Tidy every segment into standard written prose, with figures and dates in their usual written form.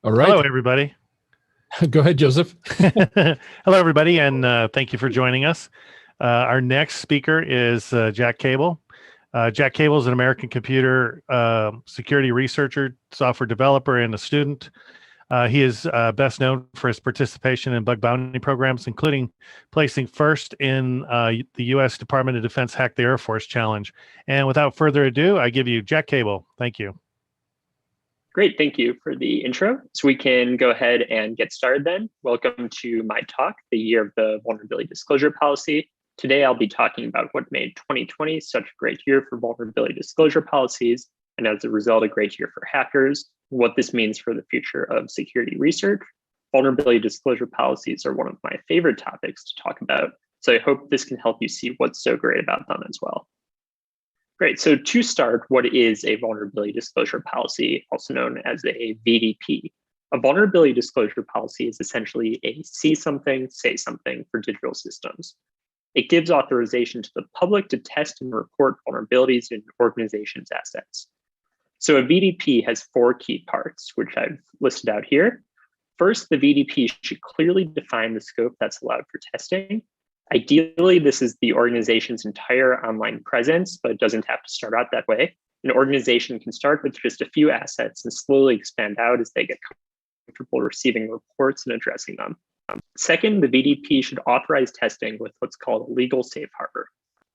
All right. Hello, everybody. Go ahead, Joseph. Hello, everybody, and thank you for joining us. Our next speaker is Jack Cable. Jack Cable is an American computer security researcher, software developer, and a student. He is best known for his participation in bug bounty programs, including placing first in the U.S. Department of Defense Hack the Air Force Challenge. And without further ado, I give you Jack Cable. Thank you. Great, thank you for the intro. So we can go ahead and get started then. Welcome to my talk, The Year of the Vulnerability Disclosure Policy. Today, I'll be talking about what made 2020 such a great year for vulnerability disclosure policies, and as a result, a great year for hackers, what this means for the future of security research. Vulnerability disclosure policies are one of my favorite topics to talk about, so I hope this can help you see what's so great about them as well. Great, so to start, what is a vulnerability disclosure policy, also known as a VDP? A vulnerability disclosure policy is essentially a see something, say something for digital systems. It gives authorization to the public to test and report vulnerabilities in organizations' assets. So a VDP has four key parts, which I've listed out here. First, the VDP should clearly define the scope that's allowed for testing. Ideally, this is the organization's entire online presence, but it doesn't have to start out that way. An organization can start with just a few assets and slowly expand out as they get comfortable receiving reports and addressing them. Second, the VDP should authorize testing with what's called a legal safe harbor.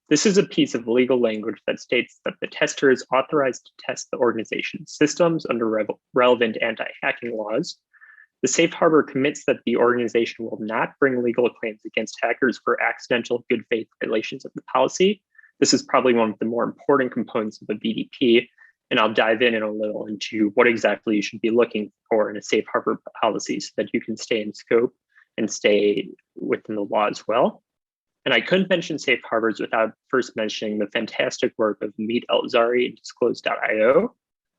This is a piece of legal language that states that the tester is authorized to test the organization's systems under relevant anti-hacking laws. The safe harbor commits that the organization will not bring legal claims against hackers for accidental good faith violations of the policy. This is probably one of the more important components of a VDP, and I'll dive in a little into what exactly you should be looking for in a safe harbor policy so that you can stay in scope and stay within the law as well. And I couldn't mention safe harbors without first mentioning the fantastic work of Amit Elzari at disclose.io.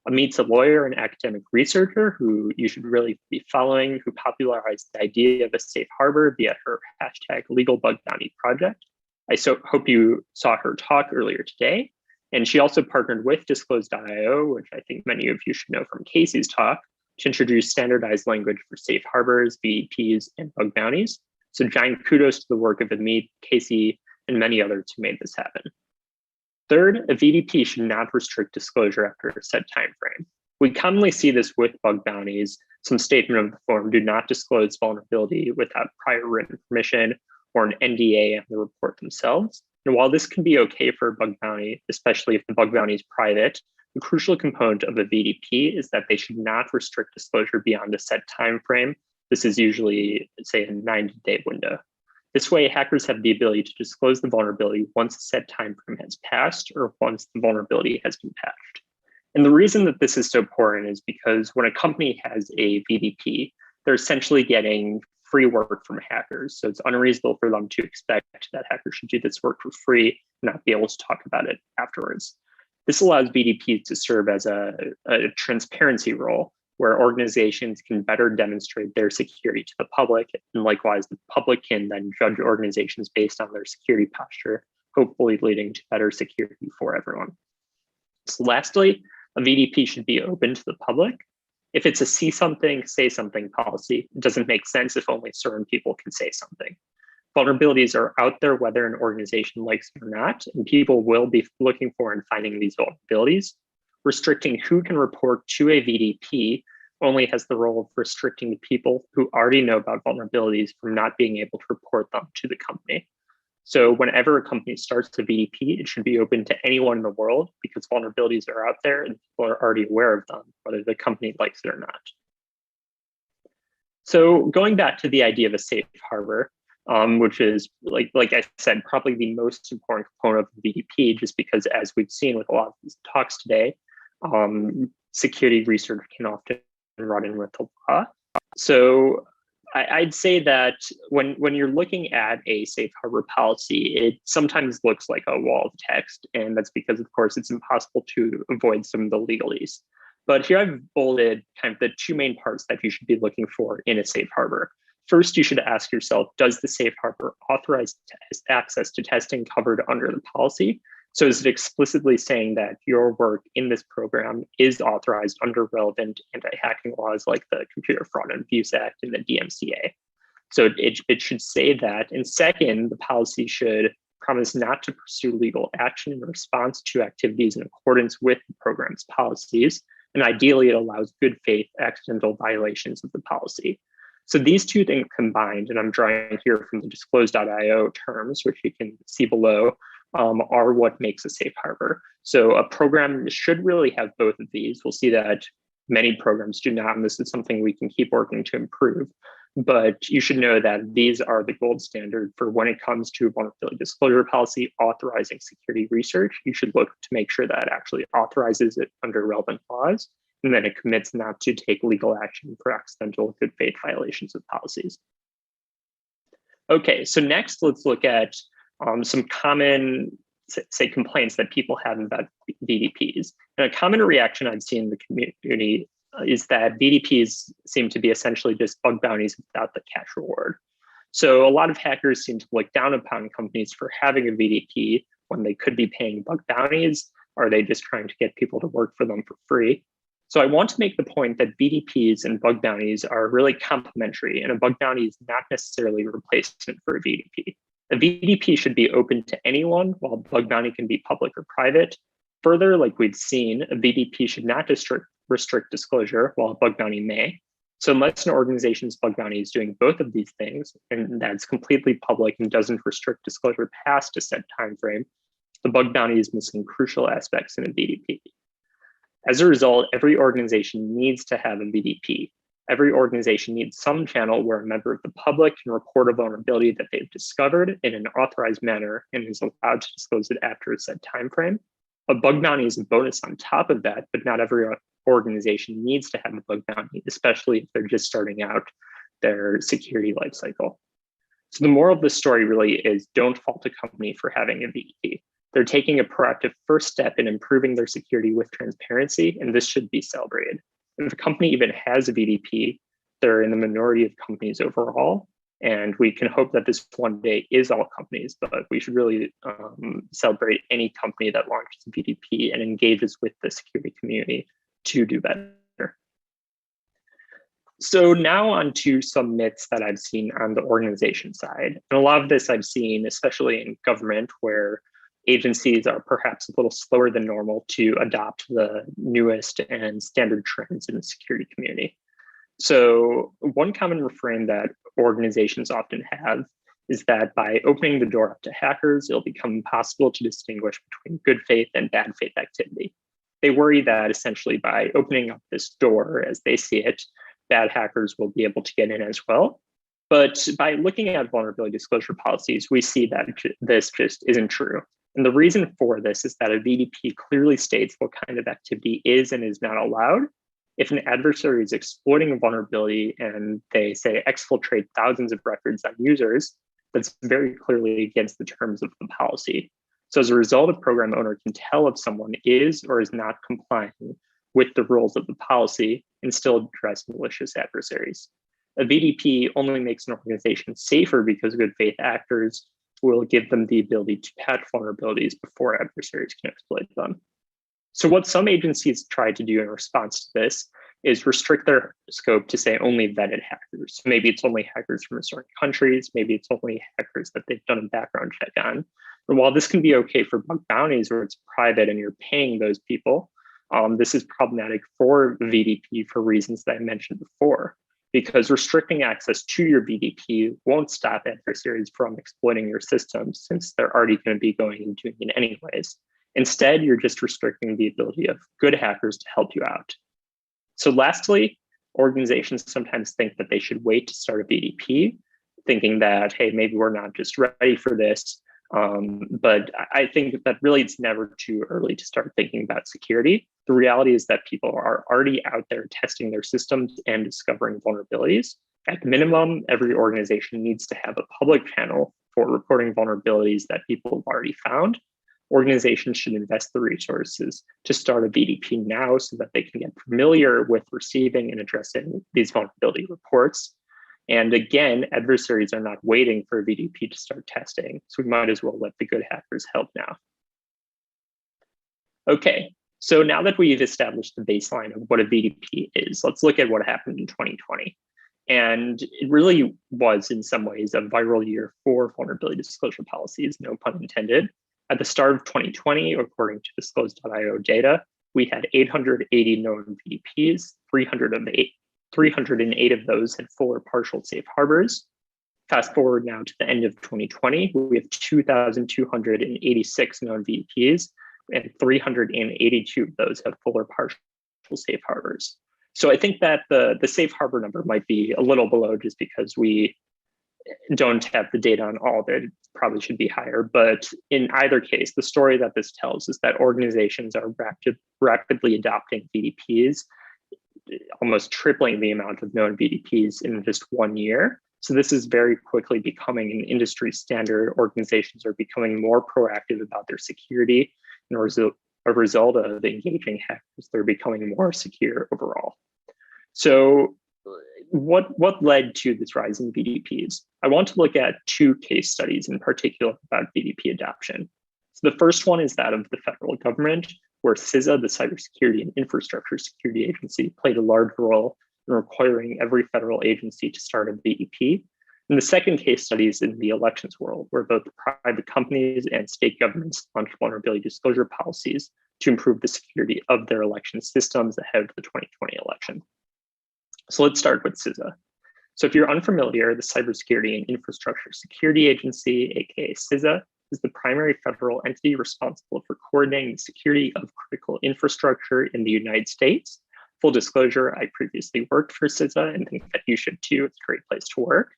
Amit's a lawyer and academic researcher who you should really be following, who popularized the idea of a safe harbor via her hashtag legal bug bounty project. I hope you saw her talk earlier today. And she also partnered with disclose.io, which I think many of you should know from Casey's talk, to introduce standardized language for safe harbors, VDPs, and bug bounties. So giant kudos to the work of Amit, Casey, and many others who made this happen. Third, a VDP should not restrict disclosure after a set time frame. We commonly see this with bug bounties. Some statement of the form do not disclose vulnerability without prior written permission or an NDA on the report themselves. And while this can be okay for a bug bounty, especially if the bug bounty is private, the crucial component of a VDP is that they should not restrict disclosure beyond a set time frame. This is usually, say, a 90-day window. This way, hackers have the ability to disclose the vulnerability once a set time frame has passed or once the vulnerability has been patched. And the reason that this is so important is because when a company has a VDP, they're essentially getting free work from hackers. So it's unreasonable for them to expect that hackers should do this work for free and not be able to talk about it afterwards. This allows VDPs to serve as a transparency role where organizations can better demonstrate their security to the public, and likewise, the public can then judge organizations based on their security posture, hopefully leading to better security for everyone. So lastly, a VDP should be open to the public. If it's a see something, say something policy, it doesn't make sense if only certain people can say something. Vulnerabilities are out there whether an organization likes it or not, and people will be looking for and finding these vulnerabilities. Restricting who can report to a VDP only has the role of restricting the people who already know about vulnerabilities from not being able to report them to the company. So whenever a company starts a VDP, it should be open to anyone in the world because vulnerabilities are out there and people are already aware of them, whether the company likes it or not. So going back to the idea of a safe harbor, which is, like I said, probably the most important component of the VDP, just because as we've seen with a lot of these talks today, security research can often run in with the law. So I'd say that when you're looking at a safe harbor policy, it sometimes looks like a wall of text, and that's because, of course, it's impossible to avoid some of the legalese. But here I've bolded kind of the two main parts that you should be looking for in a safe harbor. First, you should ask yourself, does the safe harbor authorize access to testing covered under the policy? So is it explicitly saying that your work in this program is authorized under relevant anti-hacking laws like the Computer Fraud and Abuse Act and the DMCA? So it should say that. And second, the policy should promise not to pursue legal action in response to activities in accordance with the program's policies. And ideally, it allows good faith accidental violations of the policy. So these two things combined, and I'm drawing here from the disclose.io terms, which you can see below, are what makes a safe harbor. So a program should really have both of these. We'll see that many programs do not, and this is something we can keep working to improve. But you should know that these are the gold standard for when it comes to vulnerability disclosure policy authorizing security research. You should look to make sure that it actually authorizes it under relevant laws, and then it commits not to take legal action for accidental good faith violations of policies. Okay, so next let's look at some common, say, complaints that people have about VDPs. And a common reaction I've seen in the community is that VDPs seem to be essentially just bug bounties without the cash reward. So a lot of hackers seem to look down upon companies for having a VDP when they could be paying bug bounties. Are they just trying to get people to work for them for free? So I want to make the point that VDPs and bug bounties are really complementary, and a bug bounty is not necessarily a replacement for a VDP. A VDP should be open to anyone, while bug bounty can be public or private. Further, like we've seen, a VDP should not restrict disclosure, while a bug bounty may. So unless an organization's bug bounty is doing both of these things, and that's completely public and doesn't restrict disclosure past a set time frame, the bug bounty is missing crucial aspects in a VDP. As a result, every organization needs to have a VDP. Every organization needs some channel where a member of the public can report a vulnerability that they've discovered in an authorized manner and is allowed to disclose it after a set time frame. A bug bounty is a bonus on top of that, but not every organization needs to have a bug bounty, especially if they're just starting out their security lifecycle. So the moral of the story really is don't fault a company for having a VDP. They're taking a proactive first step in improving their security with transparency, and this should be celebrated. If a company even has a VDP, they're in the minority of companies overall, and we can hope that this one day is all companies, but we should really celebrate any company that launches a VDP and engages with the security community to do better. So now on to some myths that I've seen on the organization side. And a lot of this I've seen, especially in government, where agencies are perhaps a little slower than normal to adopt the newest and standard trends in the security community. So one common refrain that organizations often have is that by opening the door up to hackers, it'll become impossible to distinguish between good faith and bad faith activity. They worry that essentially by opening up this door, as they see it, bad hackers will be able to get in as well. But by looking at vulnerability disclosure policies, we see that this just isn't true. And the reason for this is that a VDP clearly states what kind of activity is and is not allowed. If an adversary is exploiting a vulnerability and they say exfiltrate thousands of records on users, that's very clearly against the terms of the policy. So as a result, a program owner can tell if someone is or is not complying with the rules of the policy and still address malicious adversaries. A VDP only makes an organization safer because good faith actors will give them the ability to patch vulnerabilities before adversaries can exploit them. So what some agencies try to do in response to this is restrict their scope to say only vetted hackers. So maybe it's only hackers from certain countries, maybe it's only hackers that they've done a background check on. And while this can be okay for bug bounties where it's private and you're paying those people, this is problematic for VDP for reasons that I mentioned before, because restricting access to your VDP won't stop adversaries from exploiting your system since they're already going to be going and doing it anyways. Instead, you're just restricting the ability of good hackers to help you out. So lastly, organizations sometimes think that they should wait to start a VDP, thinking that, hey, maybe we're not just ready for this. But I think that really it's never too early to start thinking about security. The reality is that people are already out there testing their systems and discovering vulnerabilities. At minimum, every organization needs to have a public channel for reporting vulnerabilities that people have already found. Organizations should invest the resources to start a VDP now so that they can get familiar with receiving and addressing these vulnerability reports. And again, adversaries are not waiting for a VDP to start testing, so we might as well let the good hackers help now. Okay, so now that we've established the baseline of what a VDP is, let's look at what happened in 2020. And it really was, in some ways, a viral year for vulnerability disclosure policies, no pun intended. At the start of 2020, according to disclose.io data, we had 880 known VDPs, 308 of those had full or partial safe harbors. Fast forward now to the end of 2020, we have 2,286 known VDPs, and 382 of those have full or partial safe harbors. So I think that the safe harbor number might be a little below just because we don't have the data on all of it. It probably should be higher. But in either case, the story that this tells is that organizations are rapidly adopting VDPs, almost tripling the amount of known VDPs in just 1 year. So this is very quickly becoming an industry standard. Organizations are becoming more proactive about their security. And as a result of engaging hackers, they're becoming more secure overall. So what led to this rise in VDPs? I want to look at two case studies in particular about VDP adoption. So the first one is that of the federal government, where CISA, the Cybersecurity and Infrastructure Security Agency, played a large role in requiring every federal agency to start a VDP. And the second case study is in the elections world, where both private companies and state governments launched vulnerability disclosure policies to improve the security of their election systems ahead of the 2020 election. So let's start with CISA. So if you're unfamiliar, the Cybersecurity and Infrastructure Security Agency, aka CISA, is the primary federal entity responsible for coordinating the security of critical infrastructure in the United States. Full disclosure, I previously worked for CISA and think that you should too. It's a great place to work.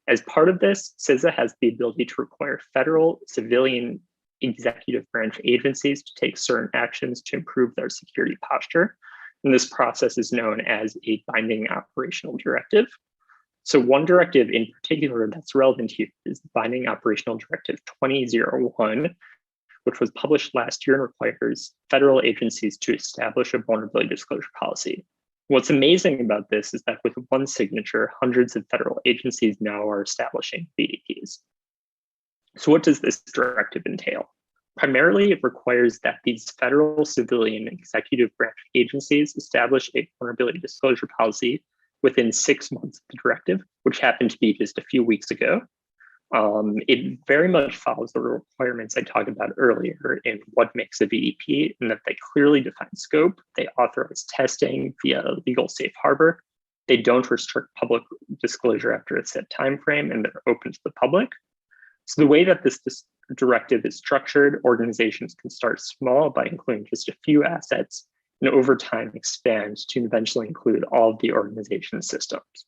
As part of this, CISA has the ability to require federal, civilian, executive branch agencies to take certain actions to improve their security posture. And this process is known as a binding operational directive. So one directive in particular that's relevant here is the Binding Operational Directive 2001, which was published last year and requires federal agencies to establish a vulnerability disclosure policy. What's amazing about this is that with one signature, hundreds of federal agencies now are establishing VDPs. So what does this directive entail? Primarily, it requires that these federal, civilian, executive branch agencies establish a vulnerability disclosure policy within 6 months of the directive, which happened to be just a few weeks ago. It very much follows the requirements I talked about earlier in what makes a VDP, in that they clearly define scope, they authorize testing via a legal safe harbor, they don't restrict public disclosure after a set time frame, and they're open to the public. So the way that this directive is structured, organizations can start small by including just a few assets, and over time expand to eventually include all of the organization's systems.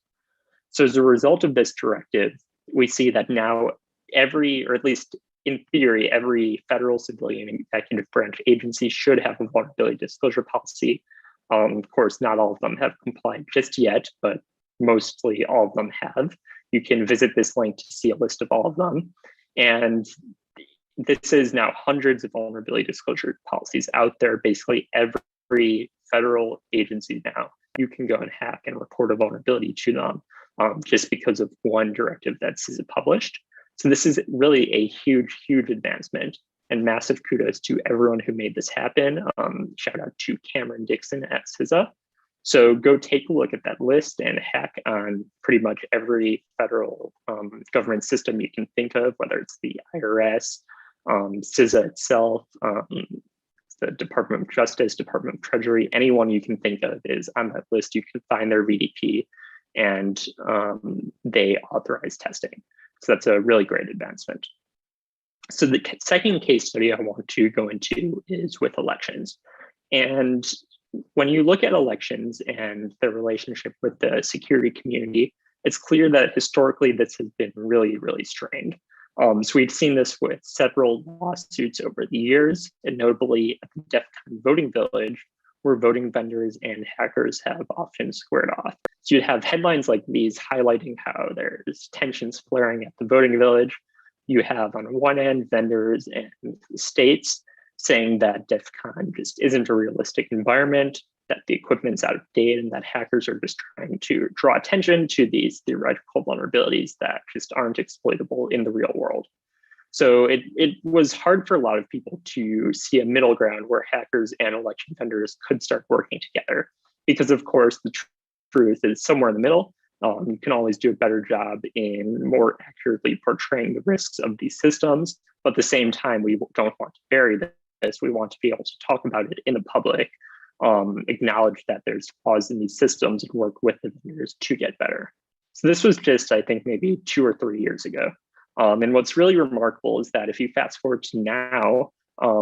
So as a result of this directive, we see that now every, or at least in theory, every federal, civilian, executive branch agency should have a vulnerability disclosure policy. Of course, not all of them have complied just yet, but mostly all of them have. You can visit this link to see a list of all of them. And this is now hundreds of vulnerability disclosure policies out there. Basically every federal agency now, you can go and hack and report a vulnerability to them just because of one directive that CISA published. So this is really a huge, huge advancement, and massive kudos to everyone who made this happen. Shout out to Cameron Dixon at CISA. So go take a look at that list and hack on pretty much every federal government system you can think of, whether it's the IRS, CISA itself, the Department of Justice, Department of Treasury, anyone you can think of is on that list. You can find their VDP, and they authorize testing. So that's a really great advancement. So the second case study I want to go into is with elections. And when you look at elections and the relationship with the security community, it's clear that historically this has been really, really strained. So we've seen this with several lawsuits over the years, and notably at the DEF CON voting village, where voting vendors and hackers have often squared off. So you have headlines like these highlighting how there's tensions flaring at the voting village. You have on one end vendors and states saying that DEF CON just isn't a realistic environment, that the equipment's out of date, and that hackers are just trying to draw attention to these theoretical vulnerabilities that just aren't exploitable in the real world. So it was hard for a lot of people to see a middle ground where hackers and election vendors could start working together, because of course the truth is somewhere in the middle. You can always do a better job in more accurately portraying the risks of these systems, but at the same time, we don't want to bury this. We want to be able to talk about it in the public, acknowledge that there's flaws in these systems, and work with the vendors to get better. So this was just, I think, maybe 2 or 3 years ago. And what's really remarkable is that if you fast forward to now,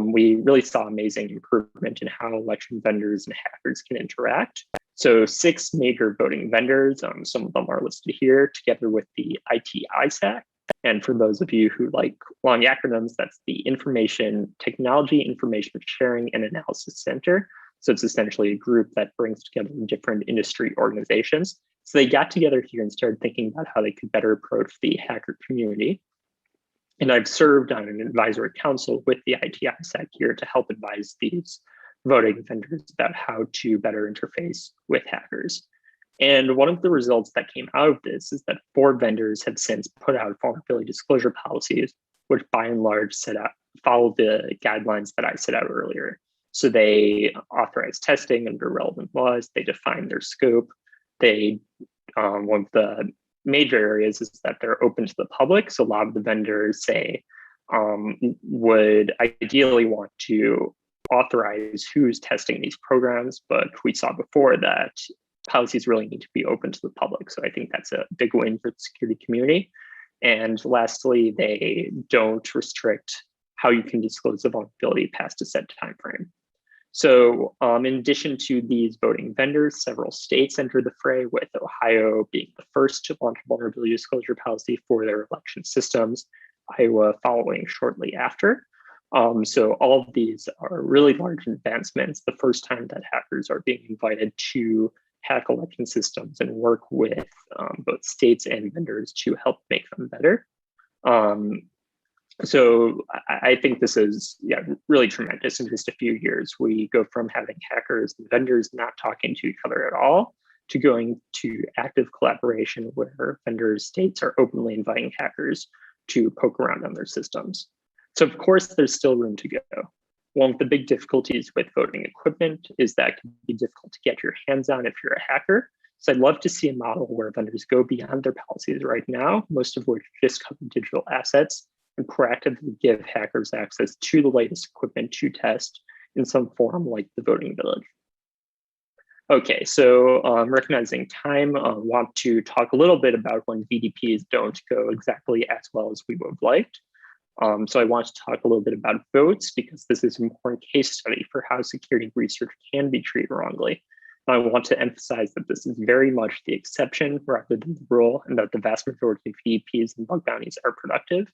we really saw amazing improvement in how election vendors and hackers can interact. So 6 major voting vendors, some of them are listed here, together with the ITISAC. And for those of you who like long acronyms, that's the Technology Information Sharing and Analysis Center. So it's essentially a group that brings together different industry organizations. So they got together here and started thinking about how they could better approach the hacker community. And I've served on an advisory council with the ITISAC here to help advise these voting vendors about how to better interface with hackers. And one of the results that came out of this is that 4 vendors have since put out vulnerability disclosure policies, which by and large follow the guidelines that I set out earlier. So they authorize testing under relevant laws, they define their scope, one of the major areas is that they're open to the public. So a lot of the vendors say would ideally want to authorize who's testing these programs, but we saw before that policies really need to be open to the public. So I think that's a big win for the security community. And lastly, they don't restrict how you can disclose a vulnerability past a set time frame. So in addition to these voting vendors, several states entered the fray, with Ohio being the first to launch a vulnerability disclosure policy for their election systems, Iowa following shortly after. So all of these are really large advancements, the first time that hackers are being invited to hack election systems and work with both states and vendors to help make them better. So I think this is really tremendous. In just a few years, we go from having hackers and vendors not talking to each other at all to going to active collaboration where vendors, states are openly inviting hackers to poke around on their systems. So of course, there's still room to go. One of the big difficulties with voting equipment is that it can be difficult to get your hands on if you're a hacker. So I'd love to see a model where vendors go beyond their policies right now, most of which just cover digital assets, and proactively give hackers access to the latest equipment to test in some form like the voting village. Okay, so recognizing time, I want to talk a little bit about when VDPs don't go exactly as well as we would have liked. So I want to talk a little bit about votes, because this is an important case study for how security research can be treated wrongly. And I want to emphasize that this is very much the exception rather than the rule, and that the vast majority of VDPs and bug bounties are productive.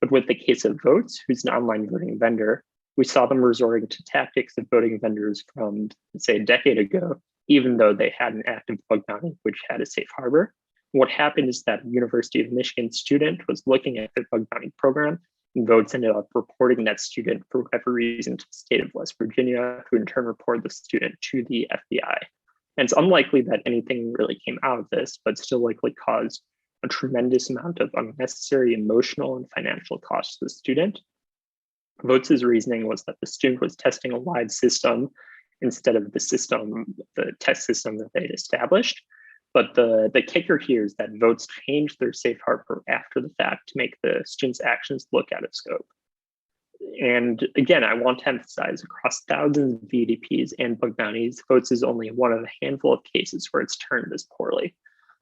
But with the case of Votes, who's an online voting vendor, we saw them resorting to tactics of voting vendors from, say, a decade ago, even though they had an active bug bounty which had a safe harbor. What happened is that a University of Michigan student was looking at the bug bounty program, and Votes ended up reporting that student for whatever reason to the state of West Virginia, who in turn reported the student to the FBI. And it's unlikely that anything really came out of this, but still likely caused a tremendous amount of unnecessary emotional and financial costs to the student. Votes' reasoning was that the student was testing a live system instead of the test system that they'd established. But the kicker here is that Votes changed their safe harbor after the fact to make the student's actions look out of scope. And again, I want to emphasize, across thousands of VDPs and bug bounties, Votes is only one of a handful of cases where it's turned this poorly.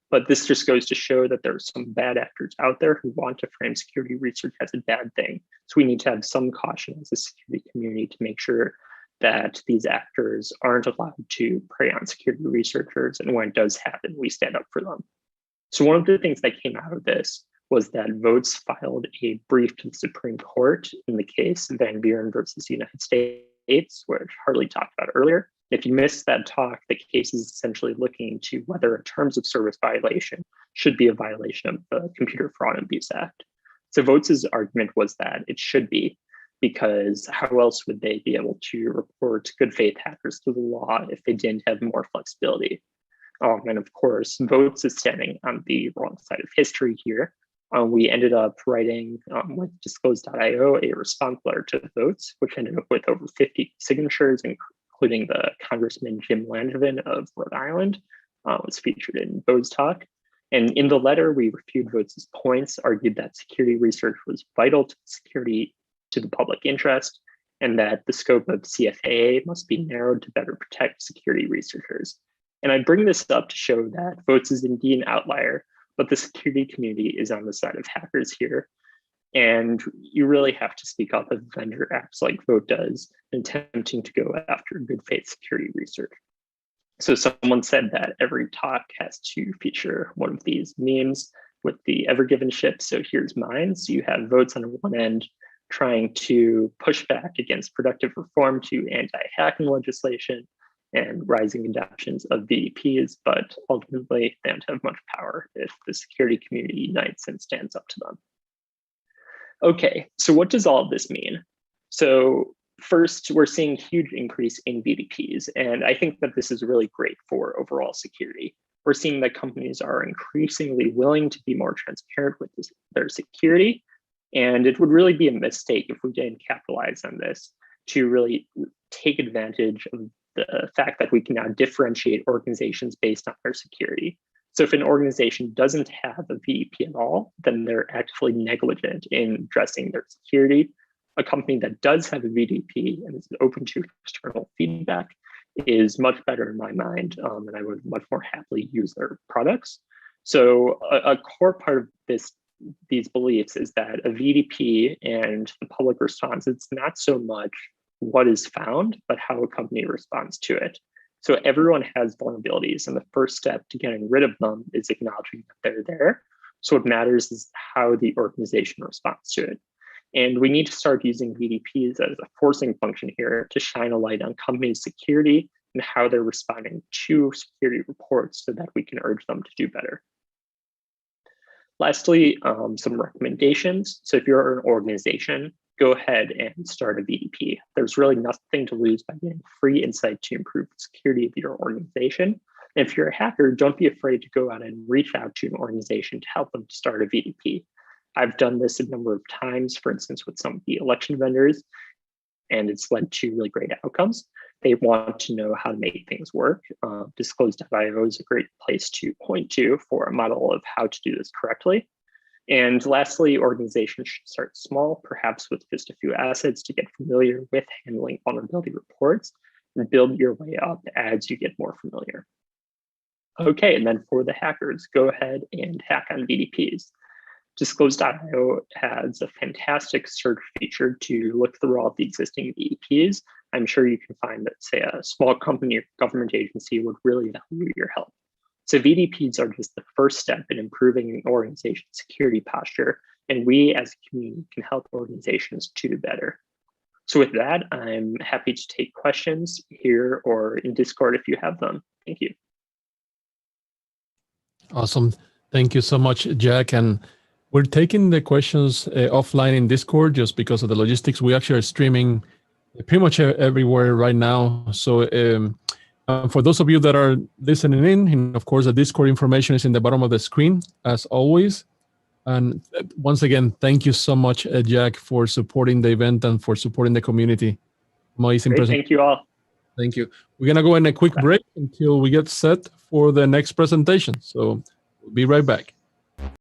But this just goes to show that there are some bad actors out there who want to frame security research as a bad thing. So we need to have some caution as a security community to make sure that these actors aren't allowed to prey on security researchers. And when it does happen, we stand up for them. So one of the things that came out of this was that Votes filed a brief to the Supreme Court in the case Van Buren versus the United States, which Harley talked about earlier. If you missed that talk, the case is essentially looking into whether a terms of service violation should be a violation of the Computer Fraud and Abuse Act. So Votes' argument was that it should be, because how else would they be able to report good faith hackers to the law if they didn't have more flexibility? And of course, Votes is standing on the wrong side of history here. We ended up writing with disclose.io a response letter to the votes, which ended up with over 50 signatures, including the Congressman Jim Langevin of Rhode Island, was featured in Bo's talk. And in the letter, we refuted Votes' points, argued that security research was vital to security to the public interest, and that the scope of CFAA must be narrowed to better protect security researchers. And I bring this up to show that Votes is indeed an outlier, but the security community is on the side of hackers here. And you really have to speak up if vendor acts like Vote does, attempting to go after good faith security research. So someone said that every talk has to feature one of these memes with the Ever Given ship. So here's mine. So you have Votes on one end trying to push back against productive reform to anti-hacking legislation and rising adoptions of VDPs, but ultimately they don't have much power if the security community unites and stands up to them. Okay, so what does all of this mean? So first, we're seeing a huge increase in VDPs, and I think that this is really great for overall security. We're seeing that companies are increasingly willing to be more transparent with their security, and it would really be a mistake if we didn't capitalize on this to really take advantage of the fact that we can now differentiate organizations based on their security. So if an organization doesn't have a VDP at all, then they're actually negligent in addressing their security. A company that does have a VDP and is open to external feedback is much better in my mind, and I would much more happily use their products. So a core part of these beliefs is that a VDP and the public response, it's not so much what is found, but how a company responds to it. So everyone has vulnerabilities, and the first step to getting rid of them is acknowledging that they're there. So what matters is how the organization responds to it. And we need to start using VDPs as a forcing function here to shine a light on companies' security and how they're responding to security reports so that we can urge them to do better. Lastly, some recommendations. So if you're an organization, go ahead and start a VDP. There's really nothing to lose by getting free insight to improve the security of your organization. And if you're a hacker, don't be afraid to go out and reach out to an organization to help them to start a VDP. I've done this a number of times, for instance, with some of the election vendors, and it's led to really great outcomes. They want to know how to make things work. Disclose.io is a great place to point to for a model of how to do this correctly. And lastly, organizations should start small, perhaps with just a few assets to get familiar with handling vulnerability reports and build your way up as you get more familiar. Okay, and then for the hackers, go ahead and hack on VDPs. Disclose.io has a fantastic search feature to look through all of the existing VDPs. I'm sure you can find that, say, a small company or government agency would really value your help. So VDPs are just the first step in improving an organization's security posture, and we as a community can help organizations to do better. So with that, I'm happy to take questions here or in Discord if you have them. Thank you. Awesome. Thank you so much, Jack. And we're taking the questions offline in Discord just because of the logistics. We actually are streaming pretty much everywhere right now. So for those of you that are listening in, and of course, the Discord information is in the bottom of the screen, as always. And once again, thank you so much, Jack, for supporting the event and for supporting the community. Amazing presentation. Thank you all. Thank you. We're going to go in a quick break until we get set for the next presentation. So we'll be right back.